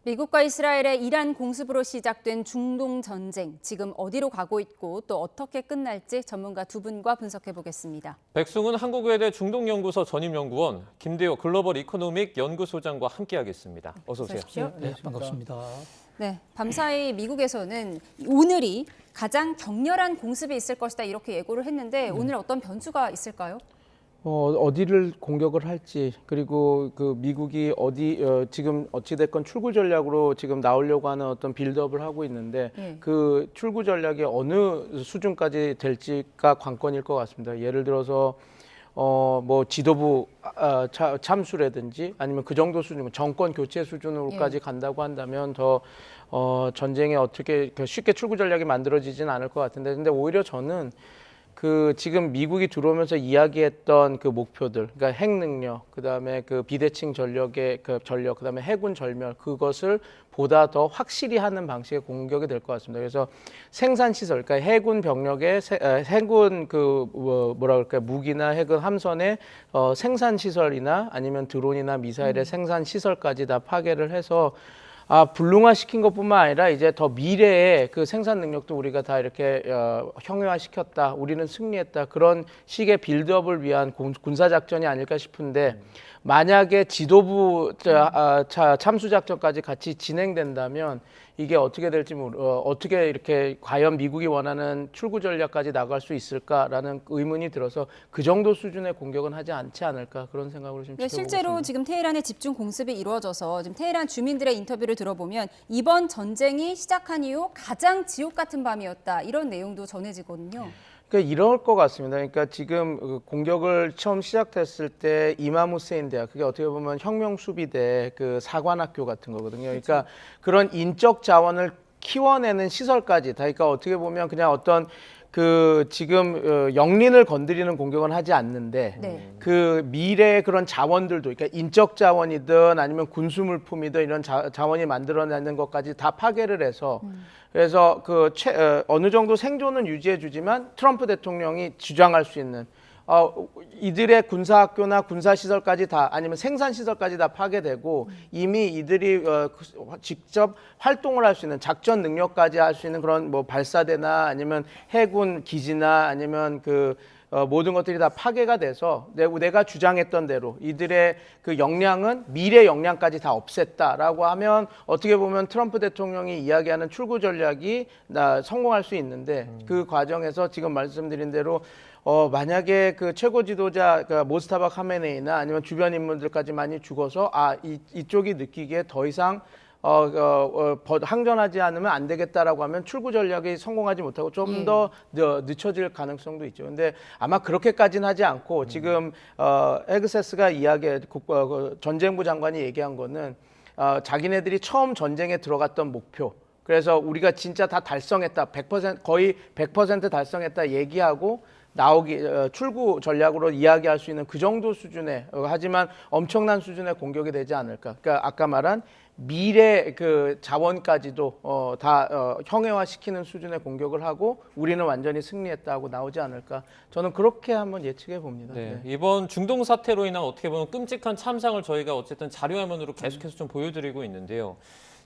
미국과 이스라엘의 이란 공습으로 시작된 중동 전쟁, 지금 어디로 가고 있고 또 어떻게 끝날지 전문가 두 분과 분석해 보겠습니다. 백승훈 한국외대 중동연구소 전임연구원, 김대호 글로벌 이코노믹 연구소장과 함께하겠습니다. 어서 오세요. 네, 반갑습니다. 네, 밤사이 미국에서는 오늘이 가장 격렬한 공습이 있을 것이다 이렇게 예고를 했는데 오늘 어떤 변수가 있을까요? 어디를 공격을 할지, 그리고 그 미국이 지금 어찌됐건 출구 전략으로 지금 나오려고 하는 어떤 빌드업을 하고 있는데 그 출구 전략이 어느 수준까지 될지가 관건일 것 같습니다. 예를 들어서 뭐 지도부 참수라든지 아니면 그 정도 수준, 정권 교체 수준으로까지 간다고 한다면 더 전쟁에 어떻게 쉽게 출구 전략이 만들어지진 않을 것 같은데, 근데 오히려 저는 그 지금 미국이 들어오면서 이야기했던 그 목표들, 그러니까 핵 능력, 그다음에 그 비대칭 전력의 그 전력, 그다음에 해군 절멸, 그것을 보다 더 확실히 하는 방식의 공격이 될 것 같습니다. 그래서 생산 시설, 그러니까 해군 병력의 해군 그 뭐라 그럴까요, 무기나 해군 함선의 생산 시설이나 아니면 드론이나 미사일의 생산 시설까지 다 파괴를 해서 불능화시킨 것뿐만 아니라 이제 더 미래의 그 생산 능력도 우리가 다 이렇게 형용화시켰다, 우리는 승리했다, 그런 식의 빌드업을 위한 군사작전이 아닐까 싶은데, 만약에 지도부 참수작전까지 같이 진행된다면 이게 어떻게 될지 어떻게 이렇게 과연 미국이 원하는 출구 전략까지 나갈 수 있을까라는 의문이 들어서 그 정도 수준의 공격은 하지 않지 않을까, 그런 생각으로 지금 지켜보고 실제로 있습니다. 지금 테헤란에 집중 공습이 이루어져서 지금 테헤란 주민들의 인터뷰를 들어보면 이번 전쟁이 시작한 이후 가장 지옥 같은 밤이었다, 이런 내용도 전해지거든요. 그러니까 이럴 것 같습니다. 그러니까 지금 공격을 처음 시작됐을 때 이맘 후세인 대학, 그게 어떻게 보면 혁명 수비대 그 사관학교 같은 거거든요. 그러니까 그런 인적 자원을 키워내는 시설까지 다, 그러니까 어떻게 보면 그냥 어떤 그 지금 영린을 건드리는 공격은 하지 않는데 그 미래의 그런 자원들도, 그러니까 인적 자원이든 아니면 군수 물품이든 이런 자원이 만들어내는 것까지 다 파괴를 해서 그래서 어느 정도 생존은 유지해 주지만 트럼프 대통령이 주장할 수 있는 이들의 군사학교나 군사시설까지 다, 아니면 생산시설까지 다 파괴되고 이미 이들이 직접 활동을 할 수 있는 작전 능력까지 할 수 있는 그런 뭐 발사대나 아니면 해군 기지나 아니면 모든 것들이 다 파괴가 돼서 내가 주장했던 대로 이들의 그 역량은 미래 역량까지 다 없앴다라고 하면 어떻게 보면 트럼프 대통령이 이야기하는 출구 전략이 성공할 수 있는데, 그 과정에서 지금 말씀드린 대로 만약에 그 최고 지도자 모스타바 카메네이나 아니면 주변 인물들까지 많이 죽어서 이쪽이 느끼기에 더 이상 항전하지 않으면 안 되겠다라고 하면 출구 전략이 성공하지 못하고 좀 더 늦춰질 가능성도 있죠. 근데 아마 그렇게까지는 하지 않고 지금 헤그세스가 전쟁부 장관이 얘기한 거는 자기네들이 처음 전쟁에 들어갔던 목표, 그래서 우리가 진짜 다 달성했다, 100% 거의 100% 달성했다 얘기하고 출구 전략으로 이야기할 수 있는 그 정도 수준의, 하지만 엄청난 수준의 공격이 되지 않을까. 그러니까 아까 말한 미래 그 자원까지도 다 형해화시키는 수준의 공격을 하고 우리는 완전히 승리했다고 나오지 않을까. 저는 그렇게 한번 예측해 봅니다. 네, 이번 중동 사태로 인한 어떻게 보면 끔찍한 참상을 저희가 어쨌든 자료화면으로 계속해서 좀 보여드리고 있는데요.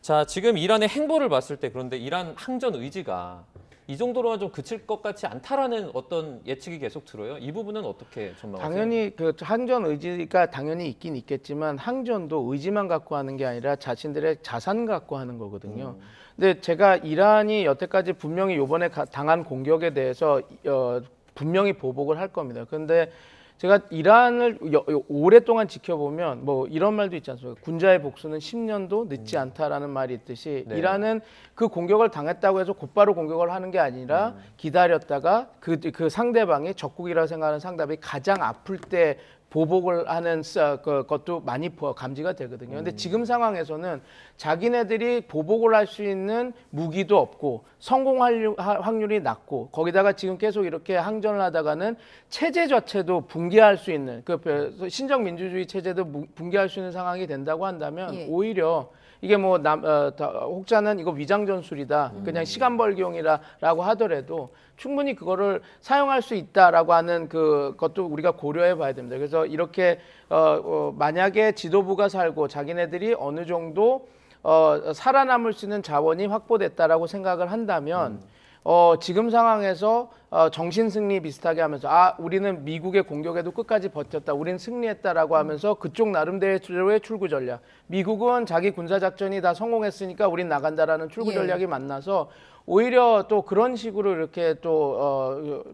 자, 지금 이란의 행보를 봤을 때, 그런데 이란 항전 의지가 이 정도로만 좀 그칠 것 같지 않다라는 어떤 예측이 계속 들어요. 이 부분은 어떻게 전망하세요? 당연히 그 항전 의지가 당연히 있긴 있겠지만, 항전도 의지만 갖고 하는 게 아니라 자신들의 자산 갖고 하는 거거든요. 근데 제가 이란이 여태까지 분명히 이번에 당한 공격에 대해서 분명히 보복을 할 겁니다. 그런데 제가 이란을 오랫동안 지켜보면 뭐 이런 말도 있지 않습니까? 군자의 복수는 10년도 늦지 않다라는 말이 있듯이, 이란은 그 공격을 당했다고 해서 곧바로 공격을 하는 게 아니라 기다렸다가 그 상대방이, 적국이라고 생각하는 상대방이 가장 아플 때 보복을 하는 것도 많이 감지가 되거든요. 근데 지금 상황에서는 자기네들이 보복을 할 수 있는 무기도 없고 성공할 확률이 낮고, 거기다가 지금 계속 이렇게 항전을 하다가는 체제 자체도 붕괴할 수 있는, 신정 민주주의 체제도 붕괴할 수 있는 상황이 된다고 한다면 오히려 이게 뭐 혹자는 이거 위장 전술이다, 그냥 시간 벌기용이라고 하더라도 충분히 그거를 사용할 수 있다라고 하는 그것도 우리가 고려해 봐야 됩니다. 그래서 이렇게 만약에 지도부가 살고 자기네들이 어느 정도 살아남을 수 있는 자원이 확보됐다라고 생각을 한다면 지금 상황에서 정신 승리 비슷하게 하면서 우리는 미국의 공격에도 끝까지 버텼다. 우리는 승리했다라고 하면서 그쪽 나름대로의 출구 전략. 미국은 자기 군사 작전이 다 성공했으니까 우린 나간다라는 출구 전략이 만나서 오히려 또 그런 식으로 이렇게 또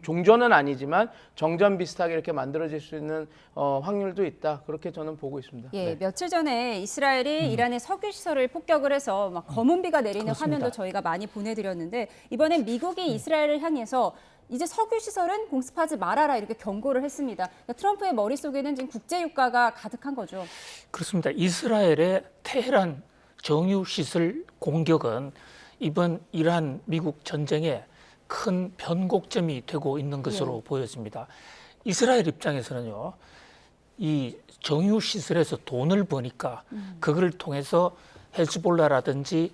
종전은 아니지만 정전 비슷하게 이렇게 만들어질 수 있는 확률도 있다. 그렇게 저는 보고 있습니다. 예, 며칠 전에 이스라엘이 이란의 석유 시설을 폭격을 해서 막 검은 비가 내리는 그렇습니다. 화면도 저희가 많이 보내드렸는데 이번엔 미국이 이스라엘을 향해서 이제 석유 시설은 공습하지 말아라 이렇게 경고를 했습니다. 그러니까 트럼프의 머릿속에는 지금 국제 유가가 가득한 거죠. 그렇습니다. 이스라엘의 테헤란 정유 시설 공격은 이번 이란 미국 전쟁의 큰 변곡점이 되고 있는 것으로 보여집니다. 이스라엘 입장에서는요, 이 정유 시설에서 돈을 버니까 그걸 통해서 헤즈볼라라든지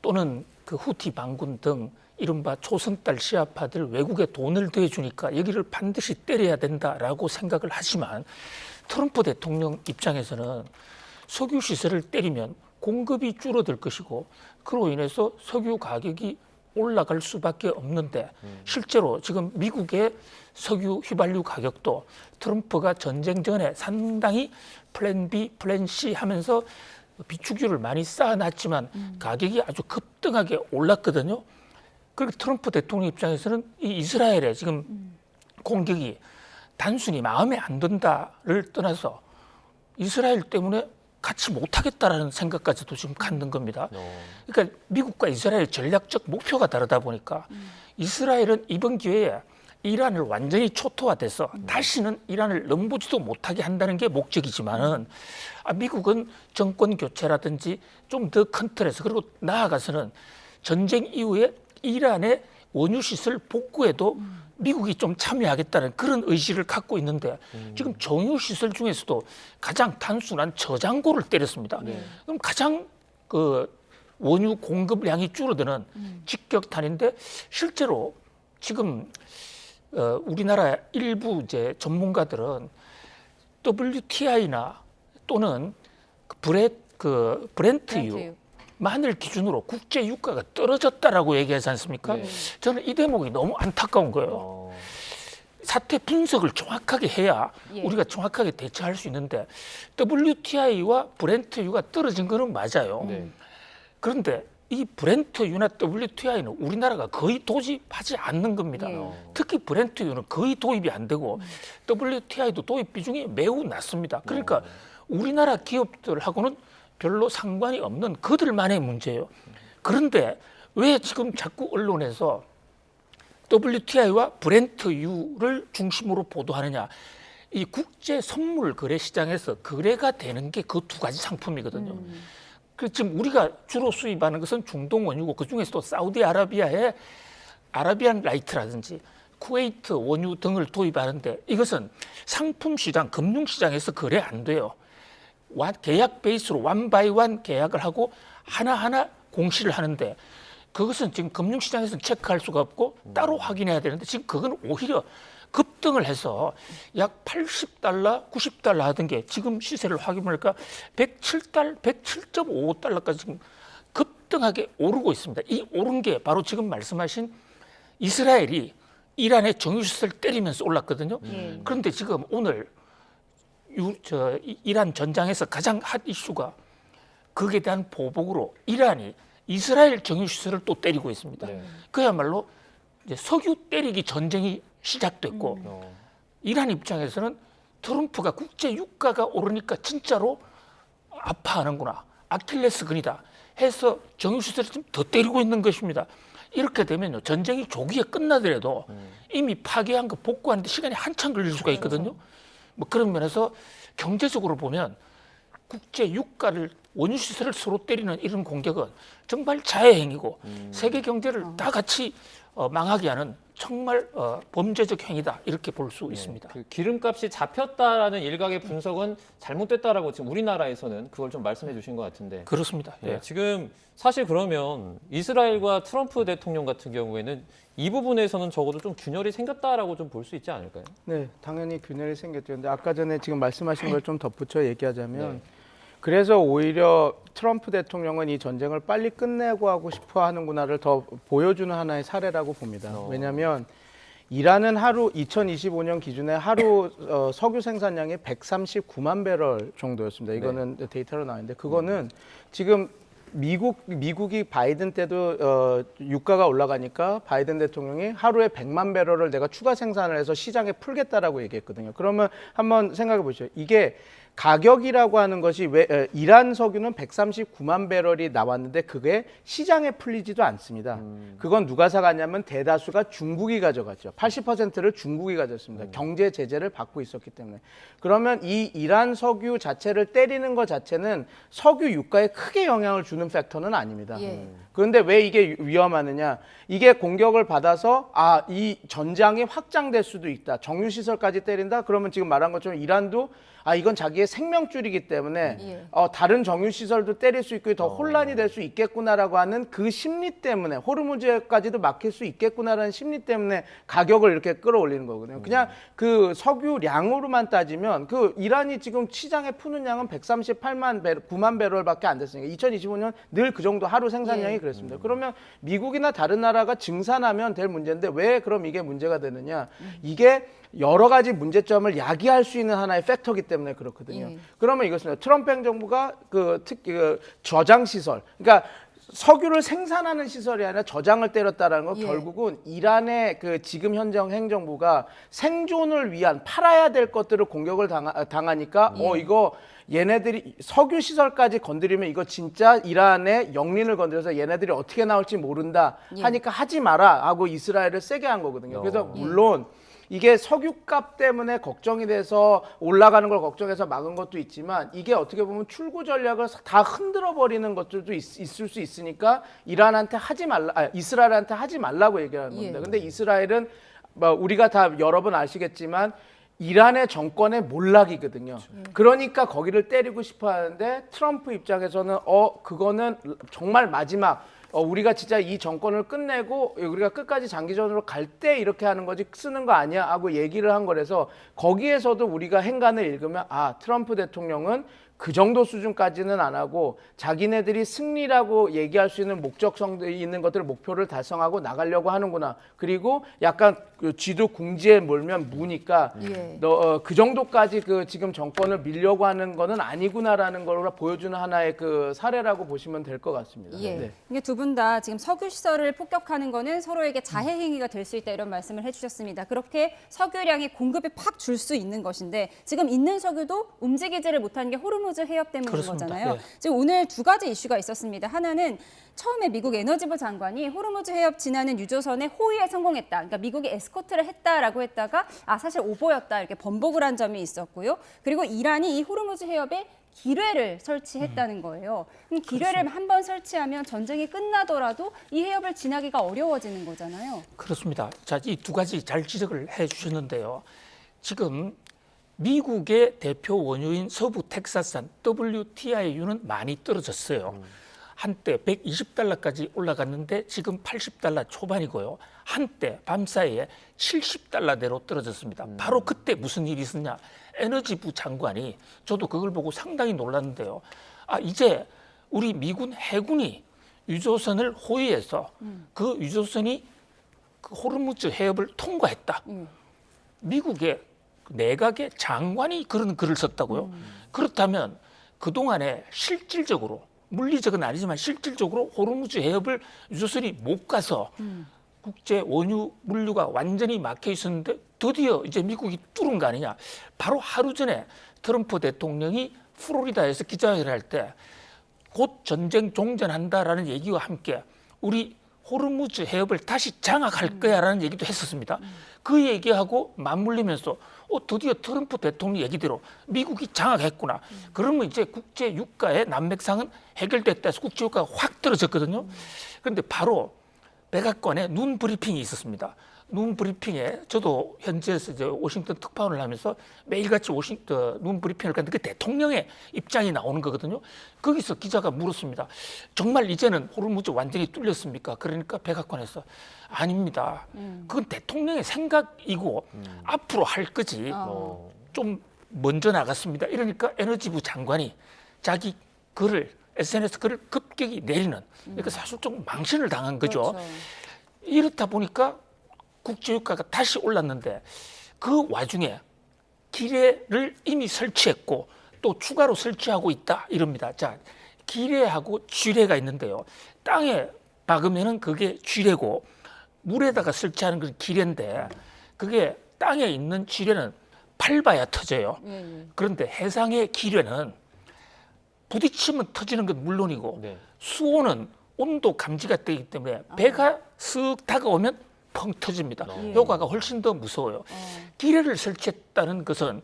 또는 그 후티 반군 등 이른바 초승달 시아파들 외국에 돈을 대주니까 여기를 반드시 때려야 된다라고 생각을 하지만 트럼프 대통령 입장에서는 석유 시설을 때리면 공급이 줄어들 것이고 그로 인해서 석유 가격이 올라갈 수밖에 없는데 실제로 지금 미국의 석유 휘발유 가격도 트럼프가 전쟁 전에 상당히 플랜 B, 플랜 C 하면서 비축유를 많이 쌓아놨지만 가격이 아주 급등하게 올랐거든요. 그리고 트럼프 대통령 입장에서는 이 이스라엘의 지금 공격이 단순히 마음에 안 든다를 떠나서 이스라엘 때문에 같이 못하겠다라는 생각까지도 지금 갖는 겁니다. 그러니까 미국과 이스라엘 전략적 목표가 다르다 보니까 이스라엘은 이번 기회에 이란을 완전히 초토화돼서 다시는 이란을 넘보지도 못하게 한다는 게 목적이지만은 미국은 정권 교체라든지 좀 더 큰 틀에서 그리고 나아가서는 전쟁 이후에 이란의 원유시설 복구에도 미국이 좀 참여하겠다는 그런 의지를 갖고 있는데 지금 정유시설 중에서도 가장 단순한 저장고를 때렸습니다. 그럼 가장 그 원유 공급량이 줄어드는 직격탄인데 실제로 지금 우리나라 일부 이제 전문가들은 WTI나 또는 브렌트유 만을 기준으로 국제 유가가 떨어졌다라고 얘기하지 않습니까? 저는 이 대목이 너무 안타까운 거예요. 사태 분석을 정확하게 해야 우리가 정확하게 대처할 수 있는데 WTI와 브렌트유가 떨어진 거는 맞아요. 그런데 이 브렌트유나 WTI는 우리나라가 거의 도입하지 않는 겁니다. 특히 브렌트유는 거의 도입이 안 되고 WTI도 도입 비중이 매우 낮습니다. 그러니까 우리나라 기업들하고는 별로 상관이 없는 그들만의 문제예요. 그런데 왜 지금 자꾸 언론에서 WTI와 브렌트유를 중심으로 보도하느냐. 이 국제 선물 거래 시장에서 거래가 되는 게 그 두 가지 상품이거든요. 그 지금 우리가 주로 수입하는 것은 중동 원유고 그중에서도 사우디아라비아의 아라비안 라이트라든지 쿠웨이트 원유 등을 도입하는데 이것은 상품 시장, 금융 시장에서 거래 안 돼요. 계약 베이스로 원바이원 계약을 하고 하나하나 공시를 하는데 그것은 지금 금융시장에서는 체크할 수가 없고 따로 확인해야 되는데 지금 그건 오히려 급등을 해서 약 80달러, 90달러 하던 게 지금 시세를 확인하니까 107.5달러까지 지금 급등하게 오르고 있습니다. 이 오른 게 바로 지금 말씀하신 이스라엘이 이란의 정유시설을 때리면서 올랐거든요. 그런데 지금 오늘 이란 전장에서 가장 핫 이슈가 거기에 대한 보복으로 이란이 이스라엘 정유시설을 또 때리고 있습니다. 그야말로 이제 석유 때리기 전쟁이 시작됐고 이란 입장에서는 트럼프가 국제 유가가 오르니까 진짜로 아파하는구나. 아킬레스건이다 해서 정유시설을 좀 더 때리고 있는 것입니다. 이렇게 되면요. 전쟁이 조기에 끝나더라도 이미 파괴한 거 복구하는데 시간이 한참 걸릴 수가 있거든요. 뭐 그런 면에서 경제적으로 보면 국제 유가를 원유시설을 서로 때리는 이런 공격은 정말 자해행위고 세계 경제를 다 같이 망하게 하는 정말 범죄적 행위다 이렇게 볼 수 있습니다. 그 기름값이 잡혔다라는 일각의 분석은 잘못됐다라고 지금 우리나라에서는 그걸 좀 말씀해 주신 것 같은데. 그렇습니다. 네, 지금 사실 그러면 이스라엘과 트럼프 대통령 같은 경우에는 이 부분에서는 적어도 좀 균열이 생겼다라고 좀 볼 수 있지 않을까요? 네, 당연히 균열이 생겼죠. 근데 아까 전에 지금 말씀하신 걸 좀 덧붙여 얘기하자면 그래서 오히려 트럼프 대통령은 이 전쟁을 빨리 끝내고 하고 싶어 하는구나를 더 보여주는 하나의 사례라고 봅니다. 왜냐하면 이란은 하루 2025년 기준에 하루 석유 생산량이 139만 배럴 정도였습니다. 이거는 데이터로 나왔는데 그거는 지금 미국이 바이든 때도 유가가 올라가니까 바이든 대통령이 하루에 100만 배럴을 내가 추가 생산을 해서 시장에 풀겠다라고 얘기했거든요. 그러면 한번 생각해 보시죠. 이게 가격이라고 하는 것이 왜 이란 석유는 139만 배럴이 나왔는데 그게 시장에 풀리지도 않습니다. 그건 누가 사갔냐면 대다수가 중국이 가져갔죠. 80%를 중국이 가졌습니다. 경제 제재를 받고 있었기 때문에. 그러면 이 이란 석유 자체를 때리는 것 자체는 석유 유가에 크게 영향을 주는 팩터는 아닙니다. 예. 그런데 왜 이게 위험하느냐? 이게 공격을 받아서 이 전장이 확장될 수도 있다. 정유 시설까지 때린다. 그러면 지금 말한 것처럼 이란도 이건 자기의 생명줄이기 때문에 다른 정유 시설도 때릴 수 있고 더 혼란이 될 수 있겠구나라고 하는 그 심리 때문에 호르무즈까지도 막힐 수 있겠구나라는 심리 때문에 가격을 이렇게 끌어올리는 거거든요. 그냥 그 석유량으로만 따지면 그 이란이 지금 시장에 푸는 양은 138만 배럴, 9만 배럴밖에 안 됐으니까 2025년 늘 그 정도 하루 생산량이 그랬습니다. 그러면 미국이나 다른 나라가 증산하면 될 문제인데 왜 그럼 이게 문제가 되느냐? 이게 여러 가지 문제점을 야기할 수 있는 하나의 팩터이기 때문에 그렇거든요. 그러면 이것은 트럼프 행정부가 특히 저장 시설, 그러니까 석유를 생산하는 시설이 아니라 저장을 때렸다라는 건 결국은 이란의 그 지금 현장 행정부가 생존을 위한 팔아야 될 것들을 공격을 당하니까 이거 얘네들이 석유 시설까지 건드리면 이거 진짜 이란의 영린을 건드려서 얘네들이 어떻게 나올지 모른다 하니까 하지 마라 하고 이스라엘을 세게 한 거거든요. 그래서 물론 이게 석유값 때문에 걱정이 돼서 올라가는 걸 걱정해서 막은 것도 있지만 이게 어떻게 보면 출구 전략을 다 흔들어 버리는 것들도 있을 수 있으니까 이란한테 이스라엘한테 하지 말라고 얘기하는 겁니다. 근데 이스라엘은 우리가 다 여러 번 아시겠지만 이란의 정권의 몰락이거든요. 그러니까 거기를 때리고 싶어 하는데 트럼프 입장에서는 그거는 정말 마지막 우리가 진짜 이 정권을 끝내고 우리가 끝까지 장기전으로 갈 때 이렇게 하는 거지 쓰는 거 아니야 하고 얘기를 한 거라서 거기에서도 우리가 행간을 읽으면 트럼프 대통령은 그 정도 수준까지는 안 하고 자기네들이 승리라고 얘기할 수 있는 목적성 있는 것들 목표를 달성하고 나가려고 하는구나. 그리고 약간 쥐도 궁지에 몰면 무니까 그 정도까지 지금 정권을 밀려고 하는 거는 아니구나라는 걸 보여주는 하나의 그 사례라고 보시면 될 것 같습니다. 네. 이게 두 분 다 지금 석유 시설을 폭격하는 거는 서로에게 자해 행위가 될 수 있다 이런 말씀을 해주셨습니다. 그렇게 석유량의 공급이 팍 줄 수 있는 것인데 지금 있는 석유도 움직이지를 못하는 게 호르무즈 해협 때문인 그렇습니다. 거잖아요. 지금 오늘 두 가지 이슈가 있었습니다. 하나는 처음에 미국 에너지부 장관이 호르무즈 해협 지나는 유조선의 호위에 성공했다. 그러니까 미국이 에스코트를 했다라고 했다가 사실 오보였다 이렇게 번복을 한 점이 있었고요. 그리고 이란이 이 호르무즈 해협에 기뢰를 설치했다는 거예요. 그럼 기뢰를 한 번 설치하면 전쟁이 끝나더라도 이 해협을 지나기가 어려워지는 거잖아요. 그렇습니다. 자, 이 두 가지 잘 지적을 해주셨는데요. 지금 미국의 대표 원유인 서부 텍사스산 WTI유는 많이 떨어졌어요. 한때 120달러까지 올라갔는데 지금 80달러 초반이고요. 한때 밤사이에 70달러대로 떨어졌습니다. 바로 그때 무슨 일이 있었냐. 에너지부 장관이 저도 그걸 보고 상당히 놀랐는데요. 이제 우리 미군 해군이 유조선을 호위해서 그 유조선이 그 호르무즈 해협을 통과했다. 미국의 내각의 장관이 그런 글을 썼다고요. 그렇다면 그동안에 실질적으로 물리적은 아니지만 실질적으로 호르무즈 해협을 유조선이 못 가서 국제 원유 물류가 완전히 막혀 있었는데 드디어 이제 미국이 뚫은 거 아니냐. 바로 하루 전에 트럼프 대통령이 플로리다에서 기자회견을 할 때 곧 전쟁 종전한다라는 얘기와 함께 우리 호르무즈 해협을 다시 장악할 거야라는 얘기도 했었습니다. 그 얘기하고 맞물리면서 드디어 트럼프 대통령 얘기대로 미국이 장악했구나. 그러면 이제 국제 유가의 난맥상은 해결됐다 해서 국제 유가가 확 떨어졌거든요. 그런데 바로 백악관에 눈 브리핑이 있었습니다. 눈 브리핑에 저도 현지에서 이제 워싱턴 특파원을 하면서 매일같이 눈 브리핑을 갔는데 그 대통령의 입장이 나오는 거거든요. 거기서 기자가 물었습니다. 정말 이제는 호르무즈 완전히 뚫렸습니까? 그러니까 백악관에서 아닙니다. 그건 대통령의 생각이고 앞으로 할 거지. 좀 먼저 나갔습니다. 이러니까 에너지부 장관이 자기 글을 SNS 글을 급격히 내리는 그러니까 사실 좀 망신을 당한 거죠. 그렇죠. 이렇다 보니까 국제유가가 다시 올랐는데 그 와중에 기뢰를 이미 설치했고 또 추가로 설치하고 있다 이럽니다. 자, 기뢰하고 쥐뢰가 있는데요. 땅에 박으면은 그게 쥐뢰고 물에다가 설치하는 건 기뢰인데 그게 땅에 있는 쥐뢰는 밟아야 터져요. 그런데 해상의 기뢰는 부딪히면 터지는 건 물론이고 네. 수온은 온도 감지가 되기 때문에 배가 쓱 다가오면 펑 터집니다. 효과가 훨씬 더 무서워요. 기뢰를 설치했다는 것은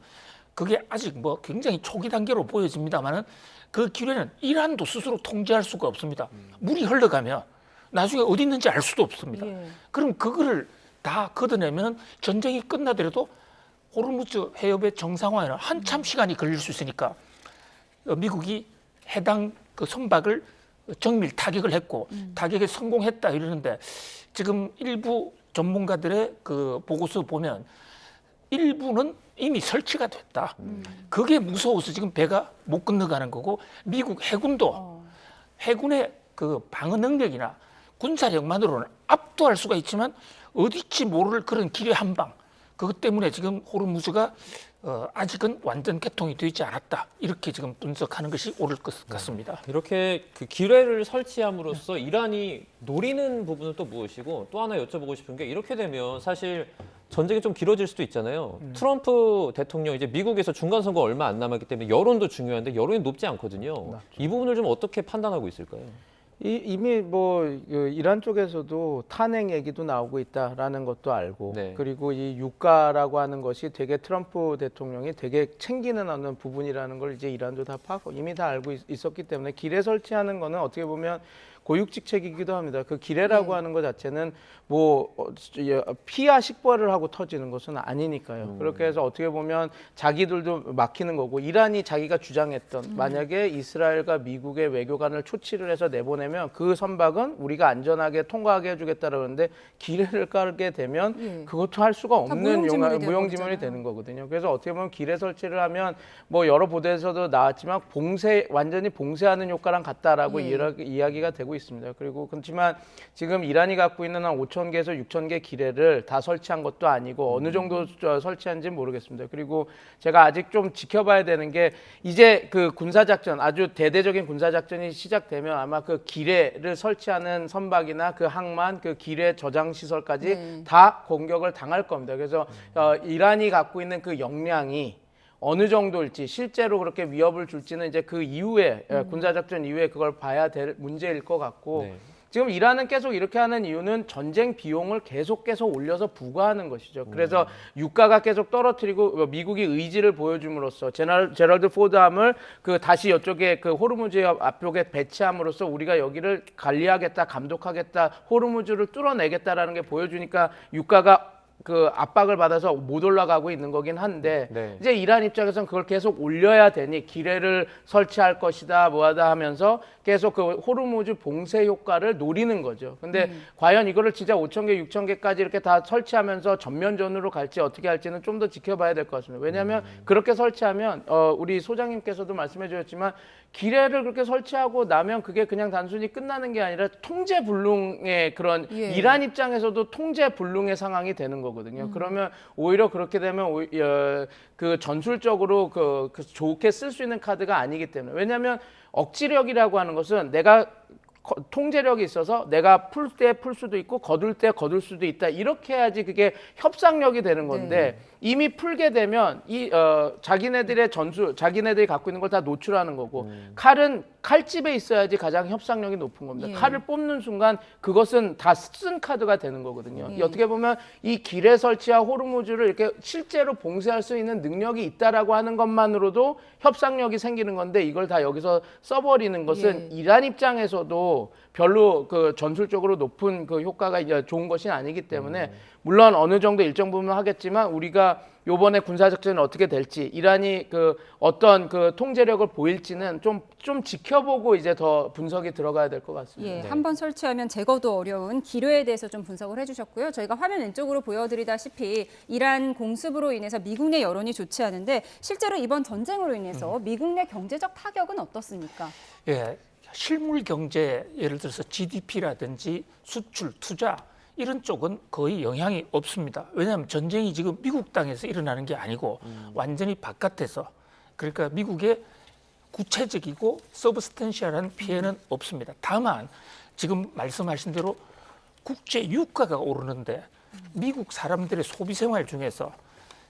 그게 아직 뭐 굉장히 초기 단계로 보여집니다만은 그 기뢰는 이란도 스스로 통제할 수가 없습니다. 물이 흘러가면 나중에 어디 있는지 알 수도 없습니다. 그럼 그거를 다 걷어내면 전쟁이 끝나더라도 호르무즈 해협의 정상화에는 한참 시간이 걸릴 수 있으니까 미국이 해당 그 선박을 정밀 타격을 했고 타격에 성공했다 이러는데 지금 일부 전문가들의 그 보고서 보면 일부는 이미 설치가 됐다. 그게 무서워서 지금 배가 못 건너가는 거고 미국 해군도 해군의 그 방어 능력이나 군사력만으로는 압도할 수가 있지만 어디지 모를 그런 기뢰 한 방. 그것 때문에 지금 호르무즈가 아직은 완전 개통이 되지 않았다. 이렇게 지금 분석하는 것이 옳을 것 같습니다. 이렇게 그 기뢰를 설치함으로써 이란이 노리는 부분은 또 무엇이고 또 하나 여쭤보고 싶은 게 이렇게 되면 사실 전쟁이 좀 길어질 수도 있잖아요. 트럼프 대통령 이제 미국에서 중간 선거 얼마 안 남았기 때문에 여론도 중요한데 여론이 높지 않거든요. 이 부분을 좀 어떻게 판단하고 있을까요? 이미 뭐 이란 쪽에서도 탄핵 얘기도 나오고 있다라는 것도 알고 네. 그리고 이 유가라고 하는 것이 되게 트럼프 대통령이 되게 챙기는 어느 부분이라는 걸 이제 이란도 다 파고 이미 다 알고 있었기 때문에 기뢰 설치하는 거는 어떻게 보면 고육직책이기도 합니다. 그 기뢰라고 하는 것 자체는 뭐 피하 식별을 하고 터지는 것은 아니니까요. 그렇게 해서 어떻게 보면 자기들도 막히는 거고 이란이 자기가 주장했던 만약에 이스라엘과 미국의 외교관을 초치를 해서 내보내면 그 선박은 우리가 안전하게 통과하게 해주겠다라고 하는데 기뢰를 깔게 되면 그것도 할 수가 없는 무용지물이 되는 거거든요. 그래서 어떻게 보면 기뢰 설치를 하면 뭐 여러 보도에서도 나왔지만 완전히 봉쇄하는 효과랑 같다라고 이야기가 되고 있습니다. 그리고 그렇지만 지금 이란이 갖고 있는 한 5,000개에서 6,000개 기뢰를 다 설치한 것도 아니고 어느 정도 설치한지는 모르겠습니다. 그리고 제가 아직 좀 지켜봐야 되는 게 이제 그 군사작전 아주 대대적인 군사작전이 시작되면 아마 그 기뢰를 설치하는 선박이나 그 항만 그 기뢰 저장 시설까지 다 공격을 당할 겁니다. 그래서 이란이 갖고 있는 그 역량이 어느 정도일지 실제로 그렇게 위협을 줄지는 이제 그 이후에 군사작전 이후에 그걸 봐야 될 문제일 것 같고 네. 지금 이란은 계속 이렇게 하는 이유는 전쟁 비용을 계속 올려서 부과하는 것이죠. 그래서 유가가 계속 떨어뜨리고 미국이 의지를 보여줌으로써 제럴드 포드함을 그 다시 이쪽에 그 호르무즈 앞쪽에 배치함으로써 우리가 여기를 관리하겠다, 감독하겠다, 호르무즈를 뚫어내겠다라는 게 보여주니까 유가가 그 압박을 받아서 못 올라가고 있는 거긴 한데 이제 이란 입장에서는 그걸 계속 올려야 되니 기뢰를 설치할 것이다 뭐하다 하면서 계속 그 호르무즈 봉쇄 효과를 노리는 거죠. 근데 과연 이거를 진짜 5,000개, 6,000개까지 이렇게 다 설치하면서 전면전으로 갈지 어떻게 할지는 좀 더 지켜봐야 될 것 같습니다. 왜냐하면 그렇게 설치하면 우리 소장님께서도 말씀해 주셨지만 기뢰를 그렇게 설치하고 나면 그게 그냥 단순히 끝나는 게 아니라 통제불능의 그런 이란 입장에서도 통제불능의 상황이 되는 거거든요. 그러면 오히려 그렇게 되면 그 전술적으로 그 좋게 쓸 수 있는 카드가 아니기 때문에 왜냐하면 억지력이라고 하는 것은 내가 통제력이 있어서 내가 풀 때 풀 수도 있고 거둘 때 거둘 수도 있다. 이렇게 해야지 그게 협상력이 되는 건데 이미 풀게 되면 자기네들이 갖고 있는 걸 다 노출하는 거고 칼은 칼집에 있어야지 가장 협상력이 높은 겁니다. 칼을 뽑는 순간 그것은 다 쓴 카드가 되는 거거든요. 어떻게 보면 이 기뢰 설치와 호르무즈를 이렇게 실제로 봉쇄할 수 있는 능력이 있다라고 하는 것만으로도 협상력이 생기는 건데 이걸 다 여기서 써버리는 것은 이란 입장에서도 별로 그 전술적으로 높은 그 효과가 좋은 것이 아니기 때문에 물론 어느 정도 일정 부분 하겠지만 우리가 요번에 군사작전이 어떻게 될지 이란이 그 어떤 그 통제력을 보일지는 좀 지켜보고 이제 더 분석이 들어가야 될 것 같습니다. 예, 네. 한 번 설치하면 제거도 어려운 기뢰에 대해서 좀 분석을 해주셨고요. 저희가 화면 왼쪽으로 보여드리다시피 이란 공습으로 인해서 미국 내 여론이 좋지 않은데 실제로 이번 전쟁으로 인해서 미국 내 경제적 타격은 어떻습니까? 예, 실물 경제 예를 들어서 GDP라든지 수출, 투자 이런 쪽은 거의 영향이 없습니다. 왜냐하면 전쟁이 지금 미국 땅에서 일어나는 게 아니고 완전히 바깥에서 그러니까 미국의 구체적이고 서브스텐셜한 피해는 없습니다. 다만 지금 말씀하신 대로 국제 유가가 오르는데 미국 사람들의 소비 생활 중에서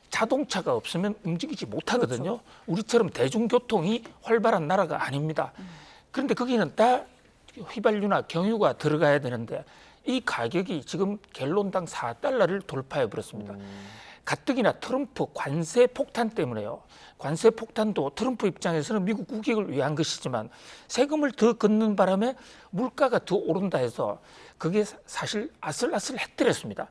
자동차가 없으면 움직이지 못하거든요. 그렇죠. 우리처럼 대중교통이 활발한 나라가 아닙니다. 그런데 거기는 다 휘발유나 경유가 들어가야 되는데 이 가격이 지금 갤론당 4달러를 돌파해 버렸습니다. 가뜩이나 트럼프 관세 폭탄 때문에요. 관세 폭탄도 트럼프 입장에서는 미국 국익을 위한 것이지만 세금을 더 걷는 바람에 물가가 더 오른다 해서 그게 사실 아슬아슬 해뜨렸습니다.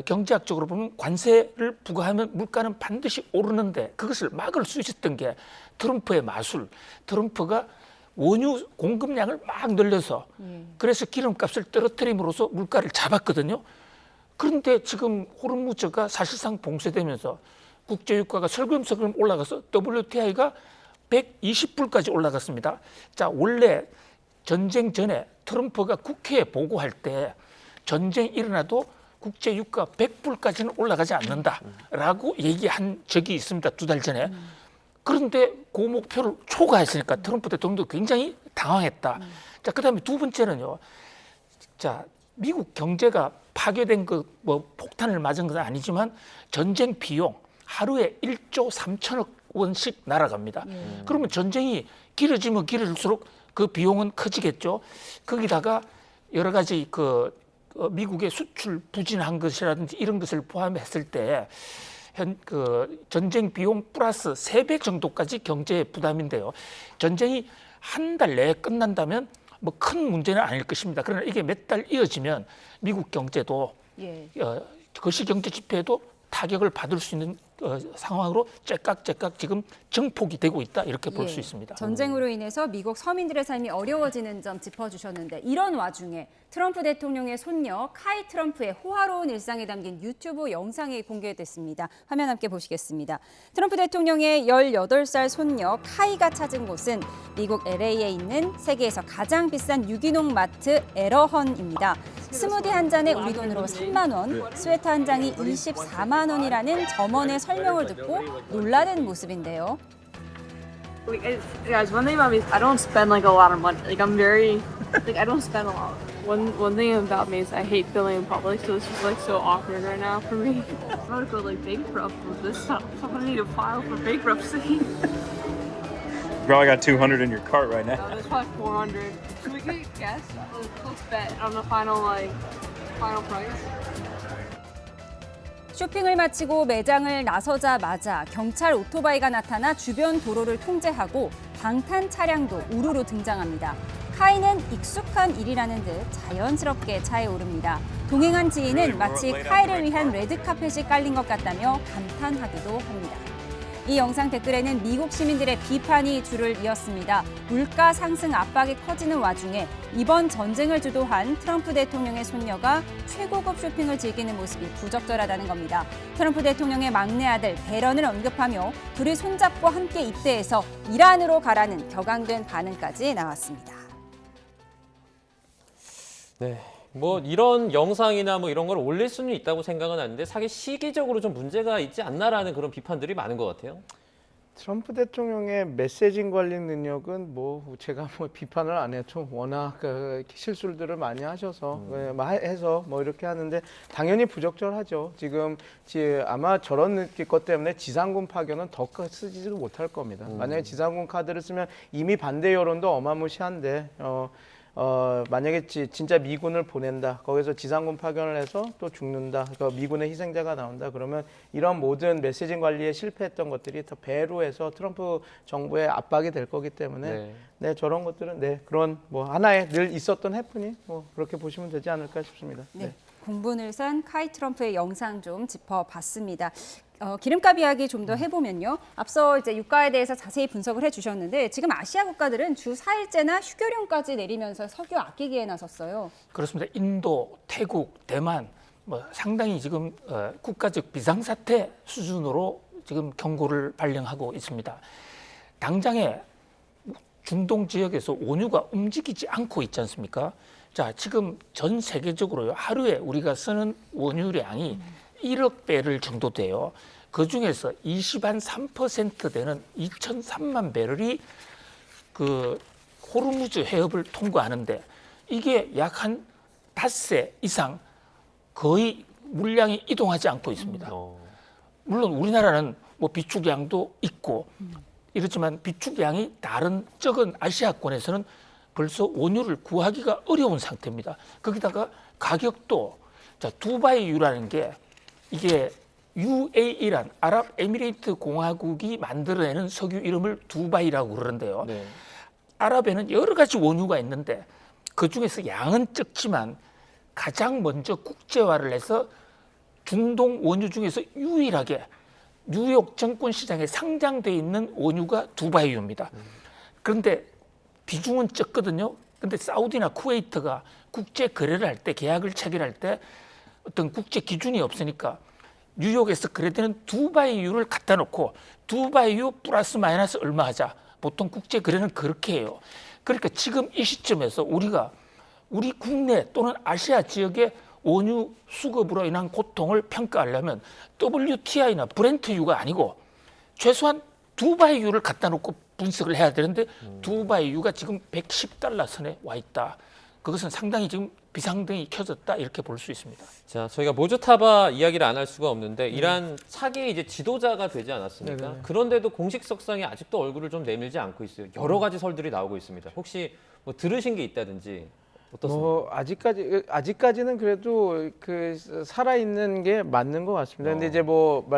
경제학적으로 보면 관세를 부과하면 물가는 반드시 오르는데 그것을 막을 수 있었던 게 트럼프의 마술. 트럼프가 원유 공급량을 막 늘려서 그래서 기름값을 떨어뜨림으로써 물가를 잡았거든요. 그런데 지금 호르무즈가 사실상 봉쇄되면서 국제유가가 설금설금 올라가서 WTI가 120불까지 올라갔습니다. 자, 원래 전쟁 전에 트럼프가 국회에 보고할 때 전쟁이 일어나도 국제유가 100불까지는 올라가지 않는다라고 얘기한 적이 있습니다. 2달 전에. 그런데 그 목표를 초과했으니까 트럼프 대통령도 굉장히 당황했다. 자, 그다음에 두 번째는요. 자, 미국 경제가 파괴된 그 뭐 폭탄을 맞은 건 아니지만 전쟁 비용 하루에 1조 3천억 원씩 날아갑니다. 그러면 전쟁이 길어지면 길어질수록 그 비용은 커지겠죠. 거기다가 여러 가지 그 미국의 수출 부진한 것이라든지 이런 것을 포함했을 때 그 전쟁 비용 플러스 3배 정도까지 경제 부담인데요. 전쟁이 한 달 내에 끝난다면 뭐 큰 문제는 아닐 것입니다. 그러나 이게 몇 달 이어지면 미국 경제도 거시경제 지표에도 타격을 받을 수 있는 상황으로 째깍째깍 지금 정폭이 되고 있다 이렇게 볼 수 있습니다. 전쟁으로 인해서 미국 서민들의 삶이 어려워지는 점 짚어주셨는데 이런 와중에 트럼프 대통령의 손녀 카이 트럼프의 호화로운 일상이 담긴 유튜브 영상이 공개됐습니다. 화면 함께 보시겠습니다. 트럼프 대통령의 18살 손녀 카이가 찾은 곳은 미국 LA에 있는 세계에서 가장 비싼 유기농 마트 에러헌입니다. 스무디 한 잔에 우리 돈으로 3만 원, 스웨터 한 장이 24만 원이라는 점원의 설명을 듣고 놀라는 모습인데요. Guys, one thing about me is I don't spend like a lot of money. Like I'm very, like I don't spend a lot. One thing about me is I hate feeling in public, so it's just like so awkward right now for me. I'm gonna go like bankrupt with this stuff. I'm gonna need to file for bankruptcy. You probably got 200 in your cart right now. There's probably 400. Should we get guess? Let's bet on the final price. 쇼핑을 마치고 매장을 나서자마자 경찰 오토바이가 나타나 주변 도로를 통제하고 방탄 차량도 우르르 등장합니다. 카이는 익숙한 일이라는 듯 자연스럽게 차에 오릅니다. 동행한 지인은 마치 카이를 위한 레드카펫이 깔린 것 같다며 감탄하기도 합니다. 이 영상 댓글에는 미국 시민들의 비판이 줄을 이었습니다. 물가 상승 압박이 커지는 와중에 이번 전쟁을 주도한 트럼프 대통령의 손녀가 최고급 쇼핑을 즐기는 모습이 부적절하다는 겁니다. 트럼프 대통령의 막내 아들 배런을 언급하며 둘이 손잡고 함께 입대해서 이란으로 가라는 격앙된 반응까지 나왔습니다. 네. 뭐 이런 영상이나 뭐 이런 걸 올릴 수는 있다고 생각은 하는데 사실 시기적으로 좀 문제가 있지 않나라는 그런 비판들이 많은 것 같아요. 트럼프 대통령의 메시징 관리 능력은 뭐 제가 뭐 비판을 안 해요. 좀 워낙 그 실수들을 많이 하셔서 해서 뭐 이렇게 하는데 당연히 부적절하죠. 지금 아마 저런 것 때문에 지상군 파견은 더 쓰지도 못할 겁니다. 만약에 지상군 카드를 쓰면 이미 반대 여론도 어마무시한데 만약에 진짜 미군을 보낸다. 거기서 지상군 파견을 해서 또 죽는다. 그러니까 미군의 희생자가 나온다. 그러면 이런 모든 메시징 관리에 실패했던 것들이 더 배로 해서 트럼프 정부의 압박이 될 거기 때문에 네, 저런 것들은 네, 그런 뭐 하나의 늘 있었던 해프닝 뭐 그렇게 보시면 되지 않을까 싶습니다. 네. 공분을 산 카이 트럼프의 영상 좀 짚어봤습니다. 기름값 이야기 좀 더 해보면요. 앞서 이제 유가에 대해서 자세히 분석을 해주셨는데 지금 아시아 국가들은 주 4일째나 휴교령까지 내리면서 석유 아끼기에 나섰어요. 그렇습니다. 인도, 태국, 대만 뭐 상당히 지금 국가적 비상사태 수준으로 지금 경고를 발령하고 있습니다. 당장에 중동 지역에서 원유가 움직이지 않고 있지 않습니까? 자, 지금 전 세계적으로요. 하루에 우리가 쓰는 원유량이 1억 배럴 정도 돼요. 그 중에서 23% 되는 2,003만 배럴이 그 호르무즈 해협을 통과하는데 이게 약 한 닷새 이상 거의 물량이 이동하지 않고 있습니다. 물론 우리나라는 뭐 비축량도 있고 이렇지만 비축량이 다른 적은 아시아권에서는 벌써 원유를 구하기가 어려운 상태입니다. 거기다가 가격도 자, 두바이유라는 게 이게 UAE란 아랍에미레이트 공화국이 만들어내는 석유 이름을 두바이라고 그러는데요. 네. 아랍에는 여러 가지 원유가 있는데 그 중에서 양은 적지만 가장 먼저 국제화를 해서 중동 원유 중에서 유일하게 뉴욕 증권시장에 상장돼 있는 원유가 두바이유입니다. 그런데 비중은 적거든요. 그런데 사우디나 쿠웨이트가 국제 거래를 할 때 계약을 체결할 때 어떤 국제 기준이 없으니까 뉴욕에서 거래되는 두바이유를 갖다 놓고 두바이유 플러스 마이너스 얼마 하자. 보통 국제 거래는 그렇게 해요. 그러니까 지금 이 시점에서 우리가 우리 국내 또는 아시아 지역의 원유 수급으로 인한 고통을 평가하려면 WTI나 브렌트유가 아니고 최소한 두바이유를 갖다 놓고 분석을 해야 되는데 두바이유가 지금 110달러 선에 와 있다. 그것은 상당히 지금 비상등이 켜졌다 이렇게 볼 수 있습니다. 자, 저희가 모조타바 이야기를 안 할 수가 없는데 이란 차기 이제 지도자가 되지 않았습니까? 네네. 그런데도 공식 석상에 아직도 얼굴을 좀 내밀지 않고 있어요. 여러 가지 설들이 나오고 있습니다. 혹시 뭐 들으신 게 있다든지 어떻습니까? 뭐 아직까지는 그래도 그 살아 있는 게 맞는 것 같습니다. 근데 이제 뭐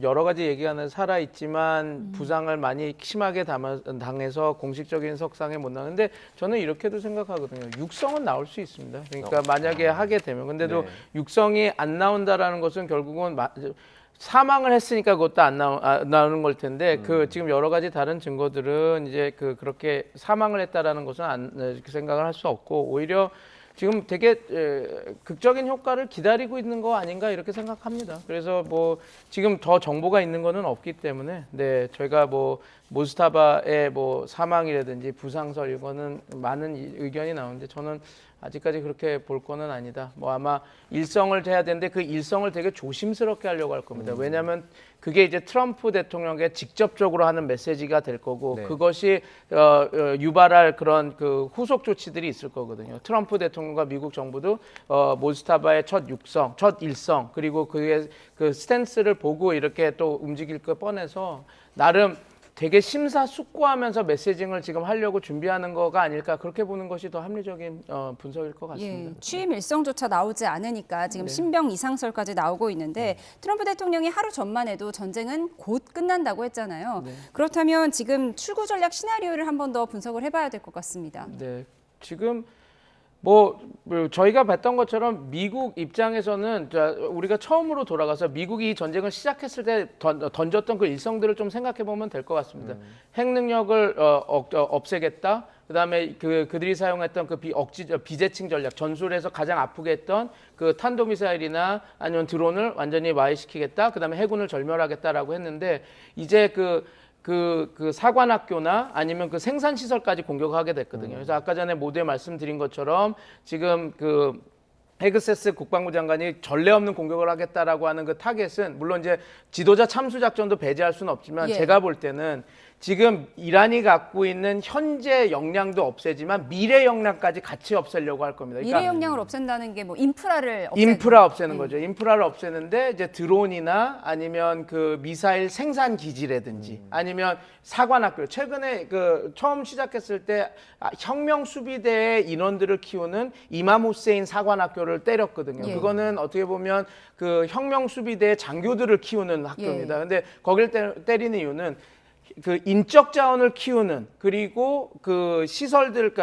여러 가지 얘기가 살아 있지만 부상을 많이 심하게 당해서 공식적인 석상에 못 나오는데 저는 이렇게도 생각하거든요. 육성은 나올 수 있습니다. 그러니까 만약에 하게 되면 근데도 네. 육성이 안 나온다라는 것은 결국은 사망을 했으니까 그것도 안 나오는 걸 텐데 그 지금 여러 가지 다른 증거들은 이제 그렇게 사망을 했다라는 것은 생각을 할 수 없고 오히려 지금 되게 극적인 효과를 기다리고 있는 거 아닌가 이렇게 생각합니다. 그래서 뭐 지금 더 정보가 있는 거는 없기 때문에 네 저희가 뭐 모스타바의 뭐 사망이라든지 부상설 이거는 많은 의견이 나오는데 저는 아직까지 그렇게 볼 거는 아니다. 뭐 아마 일성을 해야 되는데 그 일성을 되게 조심스럽게 하려고 할 겁니다. 왜냐하면 그게 이제 트럼프 대통령에게 직접적으로 하는 메시지가 될 거고 네. 그것이 유발할 그런 그 후속 조치들이 있을 거거든요. 트럼프 대통령과 미국 정부도 모스타바의 첫 일성 그리고 그의 그 스탠스를 보고 이렇게 또 움직일 거 뻔해서 나름 되게 심사숙고하면서 메시징을 지금 하려고 준비하는 거가 아닐까 그렇게 보는 것이 더 합리적인 분석일 것 같습니다. 예, 취임 일성조차 나오지 않으니까 지금 신병 이상설까지 나오고 있는데 트럼프 대통령이 하루 전만 해도 전쟁은 곧 끝난다고 했잖아요. 그렇다면 지금 출구 전략 시나리오를 한 번 더 분석을 해봐야 될 것 같습니다. 네, 지금 뭐 저희가 봤던 것처럼 미국 입장에서는 우리가 처음으로 돌아가서 미국이 이 전쟁을 시작했을 때 던졌던 그 일성들을 좀 생각해 보면 될 것 같습니다. 핵 능력을 없애겠다. 그다음에 그들이 사용했던 그 비재칭 전략, 전술에서 가장 아프게 했던 그 탄도미사일이나 아니면 드론을 완전히 와해시키겠다. 그다음에 해군을 절멸하겠다라고 했는데 이제 그 사관학교나 아니면 그 생산시설까지 공격하게 됐거든요. 그래서 아까 전에 모두에 말씀드린 것처럼 지금 그 헤그세스 국방부 장관이 전례 없는 공격을 하겠다라고 하는 그 타겟은 물론 이제 지도자 참수 작전도 배제할 수는 없지만 예. 제가 볼 때는 지금 이란이 갖고 있는 현재 역량도 없애지만 미래 역량까지 같이 없애려고 할 겁니다. 미래 역량을 없앤다는 게 뭐 인프라를 인프라 없애는 거죠. 인프라를 없애는데 이제 드론이나 아니면 그 미사일 생산 기지라든지 아니면 사관학교. 최근에 그 처음 시작했을 때 혁명 수비대의 인원들을 키우는 이맘 후세인 사관학교를 때렸거든요. 예. 그거는 어떻게 보면 그 혁명 수비대의 장교들을 키우는 학교입니다. 근데 거길 때리는 이유는 그 인적 자원을 키우는 그리고 그 시설들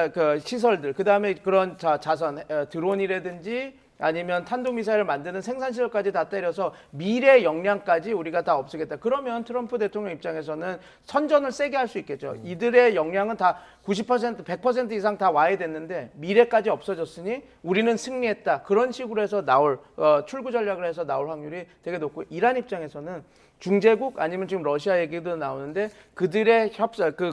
그다음에 그런 자선 드론이라든지 아니면 탄도미사일을 만드는 생산시설까지 다 때려서 미래 역량까지 우리가 다 없애겠다. 그러면 트럼프 대통령 입장에서는 선전을 세게 할 수 있겠죠. 이들의 역량은 다 90%, 100% 이상 다 와야 됐는데 미래까지 없어졌으니 우리는 승리했다. 그런 식으로 해서 나올 출구 전략을 해서 나올 확률이 되게 높고 이란 입장에서는 중재국 아니면 지금 러시아 얘기도 나오는데 그들의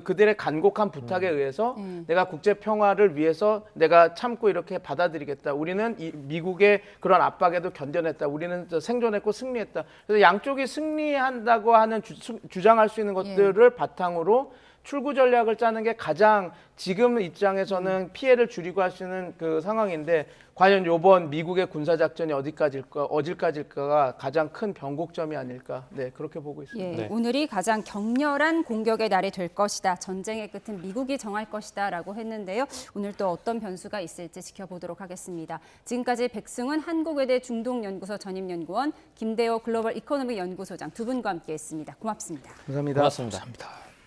그들의 간곡한 부탁에 의해서 내가 국제 평화를 위해서 내가 참고 이렇게 받아들이겠다. 우리는 이 미국의 그런 압박에도 견뎌냈다. 우리는 생존했고 승리했다. 그래서 양쪽이 승리한다고 하는 주장할 수 있는 것들을 바탕으로 출구 전략을 짜는 게 가장 지금 입장에서는 피해를 줄이고 할 수 있는 그 상황인데 과연 이번 미국의 군사작전이 어디까지일까가 가장 큰 변곡점이 아닐까 네 그렇게 보고 있습니다. 예, 네. 오늘이 가장 격렬한 공격의 날이 될 것이다. 전쟁의 끝은 미국이 정할 것이다라고 했는데요. 오늘 또 어떤 변수가 있을지 지켜보도록 하겠습니다. 지금까지 백승훈 한국외대 중동연구소 전임연구원, 김대호 글로벌 이코노믹 연구소장 두 분과 함께했습니다. 고맙습니다. 감사합니다. 고맙습니다. 감사합니다.